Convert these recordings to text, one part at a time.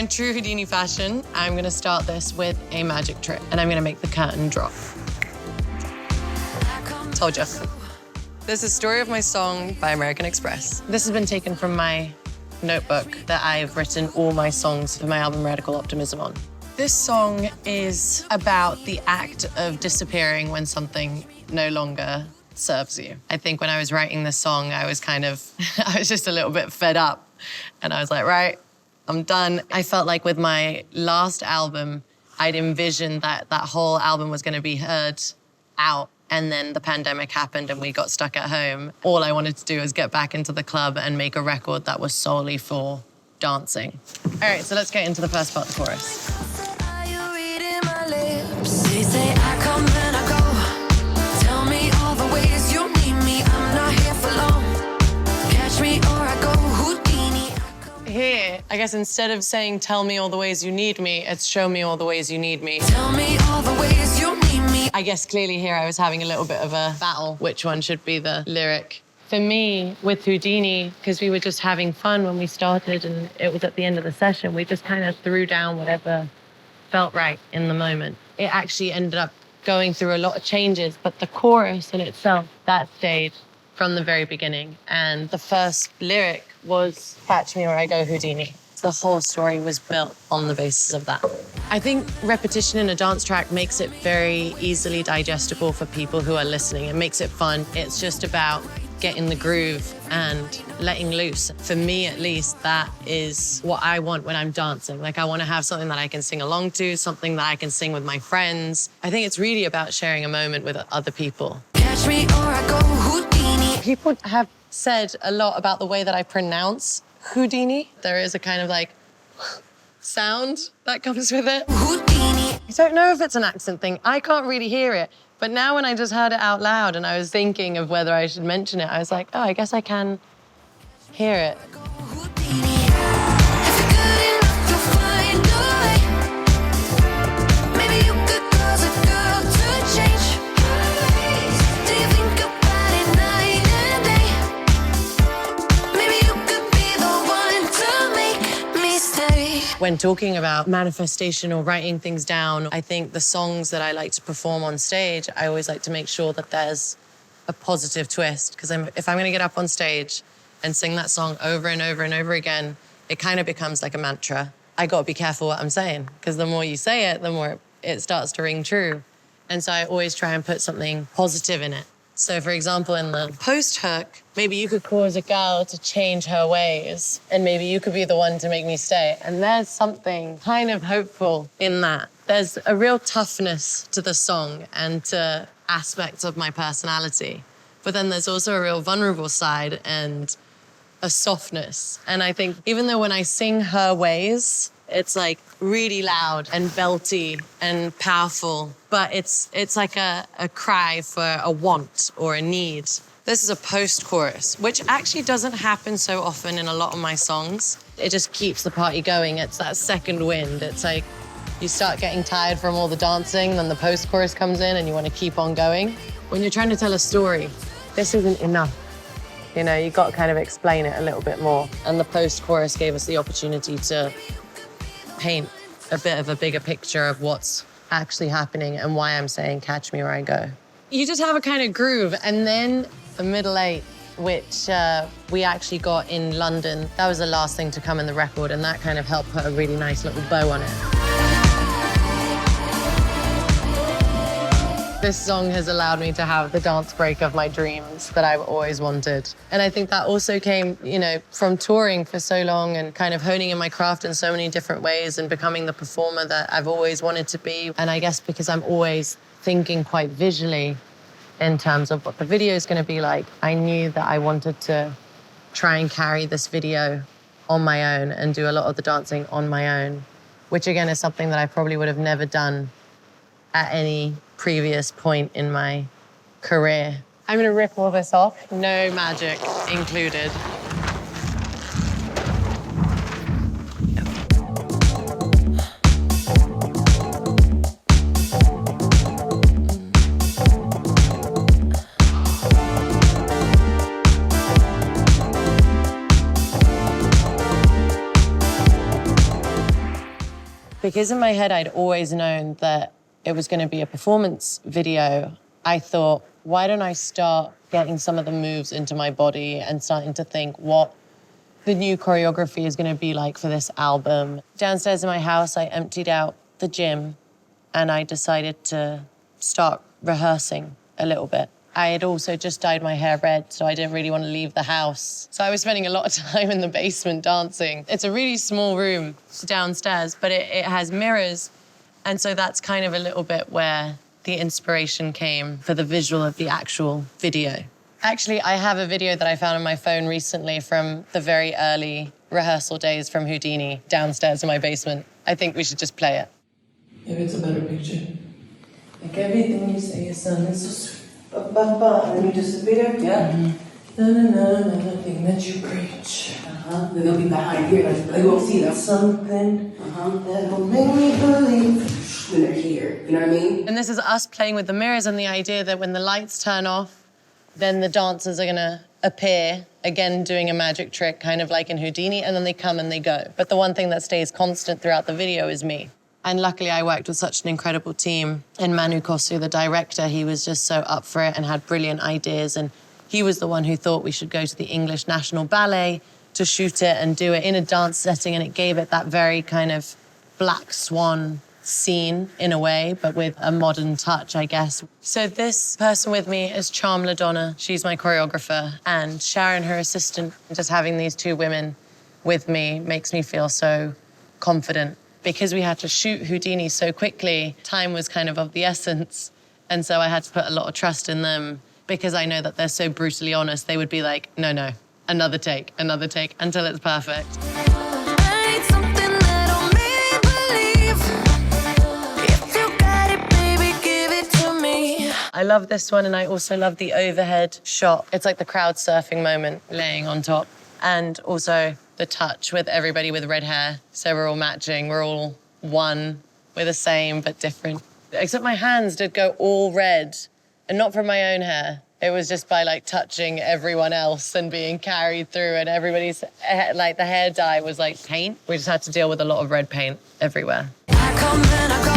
in true Houdini fashion, I'm gonna start this with a magic trick, and I'm gonna make the curtain drop. Told you. This is Story of My Song by American Express. This has been taken from my notebook that I've written all my songs for my album Radical Optimism on. This song is about the act of disappearing when something no longer serves you. I think when I was writing this song, I was just a little bit fed up. And I was like, right, I'm done. I felt like with my last album, I'd envisioned that that whole album was gonna be heard out. And then the pandemic happened and we got stuck at home. All I wanted to do was get back into the club and make a record that was solely for dancing. All right, so let's get into the first part, the chorus. Are you reading my lips? They say I come and I go. Tell me all the ways you need me. I'm not here for long. Catch me or I go Houdini. Here, I guess instead of saying, tell me all the ways you need me, it's show me all the ways you need me. Tell me all the ways you need me. I guess clearly here I was having a little bit of a battle. Which one should be the lyric? For me, with Houdini, because we were just having fun when we started and it was at the end of the session, we just kind of threw down whatever felt right in the moment. It actually ended up going through a lot of changes, but the chorus in itself, that stayed from the very beginning. And the first lyric was, catch me or I go Houdini. The whole story was built on the basis of that. I think repetition in a dance track makes it very easily digestible for people who are listening. It makes it fun. It's just about getting the groove and letting loose. For me, at least, that is what I want when I'm dancing. Like, I want to have something that I can sing along to, something that I can sing with my friends. I think it's really about sharing a moment with other people. Catch me or I go Houdini. People have said a lot about the way that I pronounce Houdini. There is a kind of like sound that comes with it. Houdini. I don't know if it's an accent thing. I can't really hear it. But now when I just heard it out loud and I was thinking of whether I should mention it, I was like, oh, I guess I can hear it. Houdini. If you're good enough, you'll find a way. Maybe you could cause a girl to change. Do you think about it night and day? Maybe you could be the one to make me stay. When talking about manifestation or writing things down, I think the songs that I like to perform on stage, I always like to make sure that there's a positive twist. Because if I'm gonna get up on stage and sing that song over and over and over again, it kind of becomes like a mantra. I gotta be careful what I'm saying, because the more you say it, the more it starts to ring true. And so I always try and put something positive in it. So for example, in the post hook, maybe you could cause a girl to change her ways and maybe you could be the one to make me stay. And there's something kind of hopeful in that. There's a real toughness to the song and to aspects of my personality. But then there's also a real vulnerable side and a softness. And I think even though when I sing her ways, it's like really loud and belty and powerful, but it's like a cry for a want or a need. This is a post-chorus, which actually doesn't happen so often in a lot of my songs. It just keeps the party going. It's that second wind. It's like you start getting tired from all the dancing, then the post-chorus comes in and you want to keep on going. When you're trying to tell a story, this isn't enough. You know, you've got to kind of explain it a little bit more. And the post-chorus gave us the opportunity to paint a bit of a bigger picture of what's actually happening and why I'm saying catch me where I go. You just have a kind of groove, and then the middle eight, which we actually got in London. That was the last thing to come in the record, and that kind of helped put a really nice little bow on it. This song has allowed me to have the dance break of my dreams that I've always wanted. And I think that also came, you know, from touring for so long and kind of honing in my craft in so many different ways and becoming the performer that I've always wanted to be. And I guess because I'm always thinking quite visually in terms of what the video is going to be like, I knew that I wanted to try and carry this video on my own and do a lot of the dancing on my own, which again is something that I probably would have never done at any previous point in my career. I'm gonna rip all this off, no magic included. Because in my head, I'd always known that it was going to be a performance video, I thought, why don't I start getting some of the moves into my body and starting to think what the new choreography is going to be like for this album. Downstairs in my house, I emptied out the gym and I decided to start rehearsing a little bit. I had also just dyed my hair red, so I didn't really want to leave the house. So I was spending a lot of time in the basement dancing. It's a really small room downstairs, but it has mirrors. And so that's kind of a little bit where the inspiration came for the visual of the actual video. Actually, I have a video that I found on my phone recently from the very early rehearsal days from Houdini downstairs in my basement. I think we should just play it. Maybe it's a better picture. Like everything you say is something so sweet. And then you disappear. Yeah. Nothing that you preach. Then they'll be behind here. They won't see them. Something that'll make me believe When they're here. You know what I mean? And this is us playing with the mirrors and the idea that when the lights turn off, then the dancers are gonna appear, again doing a magic trick, kind of like in Houdini, and then they come and they go. But the one thing that stays constant throughout the video is me. And luckily I worked with such an incredible team. And Manu Kosu, the director, he was just so up for it and had brilliant ideas. And he was the one who thought we should go to the English National Ballet to shoot it and do it in a dance setting, and it gave it that very kind of black swan scene in a way, but with a modern touch, I guess. So this person with me is Charm LaDonna. She's my choreographer, and Sharon, her assistant. Just having these two women with me makes me feel so confident. Because we had to shoot Houdini so quickly, time was kind of the essence. And so I had to put a lot of trust in them because I know that they're so brutally honest. They would be like, no, another take, until it's perfect. I need something that'll make me believe. If you got it, baby, give it to me. I love this one, and I also love the overhead shot. It's like the crowd surfing moment, laying on top. And also the touch with everybody with red hair. So we're all matching, we're all one. We're the same, but different. Except my hands did go all red, and not from my own hair. It was just by like touching everyone else and being carried through, and everybody's, like the hair dye was like paint. We just had to deal with a lot of red paint everywhere. I come and I go.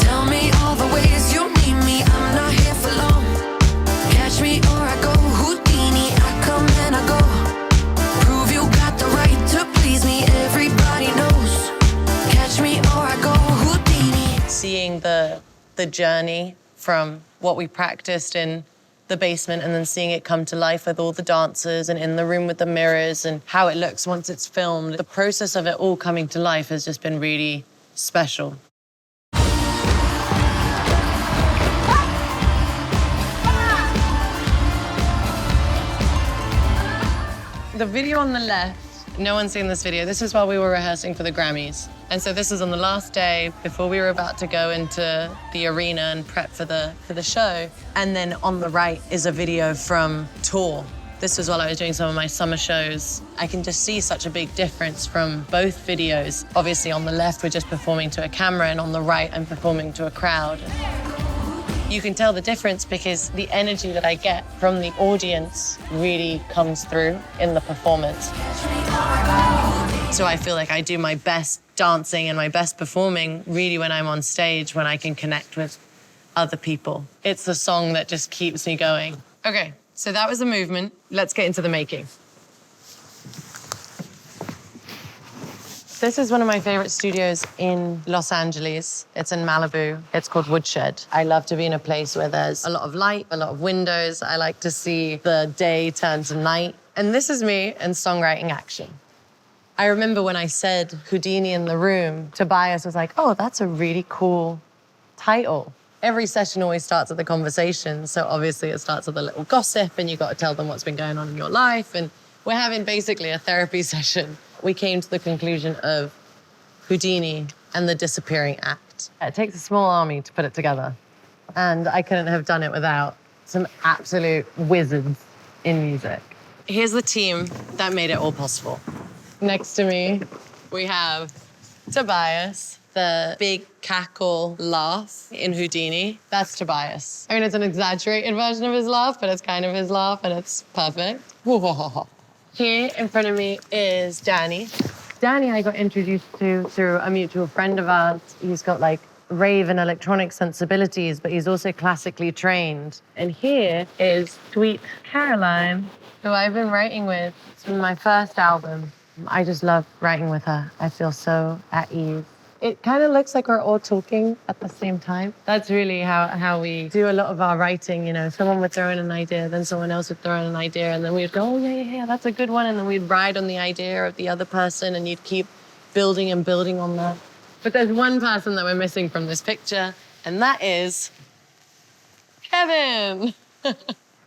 Tell me all the ways you need me. I'm not here for long. Catch me or I go. Houdini. I come and I go. Prove you got the right to please me. Everybody knows. Catch me or I go. Houdini. Seeing the journey from what we practiced in the basement and then seeing it come to life with all the dancers and in the room with the mirrors and how it looks once it's filmed. The process of it all coming to life has just been really special. The video on the left, no one's seen this video. This is while we were rehearsing for the Grammys. And so this is on the last day before we were about to go into the arena and prep for the show. And then on the right is a video from tour. This was while I was doing some of my summer shows. I can just see such a big difference from both videos. Obviously on the left, we're just performing to a camera, and on the right, I'm performing to a crowd. You can tell the difference because the energy that I get from the audience really comes through in the performance. So I feel like I do my best dancing and my best performing really when I'm on stage, when I can connect with other people. It's the song that just keeps me going. Okay, so that was the movement. Let's get into the making. This is one of my favorite studios in Los Angeles. It's in Malibu. It's called Woodshed. I love to be in a place where there's a lot of light, a lot of windows. I like to see the day turn to night. And this is me in songwriting action. I remember when I said Houdini in the room, Tobias was like, oh, that's a really cool title. Every session always starts with a conversation. So obviously it starts with a little gossip and you've got to tell them what's been going on in your life. And we're having basically a therapy session. We came to the conclusion of Houdini and the disappearing act. It takes a small army to put it together. And I couldn't have done it without some absolute wizards in music. Here's the team that made it all possible. Next to me, we have Tobias, the big cackle laugh in Houdini. That's Tobias. I mean, it's an exaggerated version of his laugh, but it's kind of his laugh, and it's perfect. Here in front of me is Danny. Danny I got introduced to through a mutual friend of ours. He's got like rave and electronic sensibilities, but he's also classically trained. And here is sweet Caroline, who I've been writing with. It's been my first album. I just love writing with her. I feel so at ease. It kind of looks like we're all talking at the same time. That's really how we do a lot of our writing, you know. Someone would throw in an idea, then someone else would throw in an idea, and then we'd go, oh, yeah, that's a good one. And then we'd ride on the idea of the other person, and you'd keep building and building on that. But there's one person that we're missing from this picture, and that is Kevin.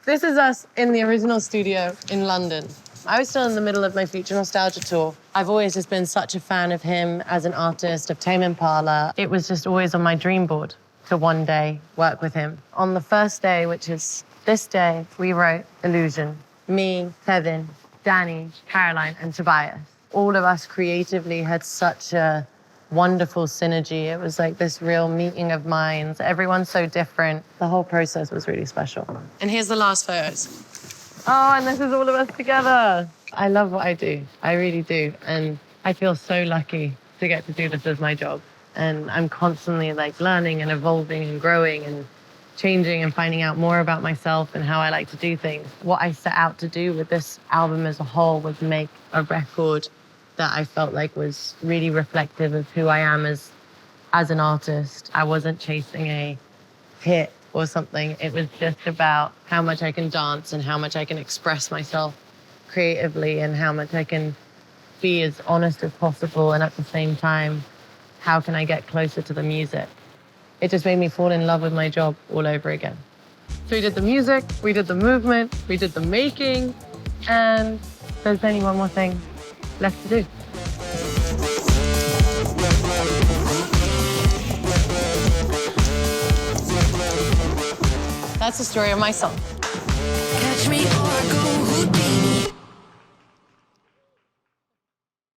This is us in the original studio in London. I was still in the middle of my Future Nostalgia tour. I've always just been such a fan of him as an artist, of Tame Impala. It was just always on my dream board to one day work with him. On the first day, which is this day, we wrote Illusion. Me, Kevin, Danny, Caroline, and Tobias. All of us creatively had such a wonderful synergy. It was like this real meeting of minds. Everyone's so different. The whole process was really special. And here's the last photos. Oh, and this is all of us together. I love what I do. I really do. And I feel so lucky to get to do this as my job. And I'm constantly like learning and evolving and growing and changing and finding out more about myself and how I like to do things. What I set out to do with this album as a whole was make a record that I felt like was really reflective of who I am as an artist. I wasn't chasing a hit or something. It was just about how much I can dance and how much I can express myself creatively and how much I can be as honest as possible. And at the same time, how can I get closer to the music? It just made me fall in love with my job all over again. So we did the music, we did the movement, we did the making, and there's only one more thing left to do. That's the story of my song. Catch me or go Houdini.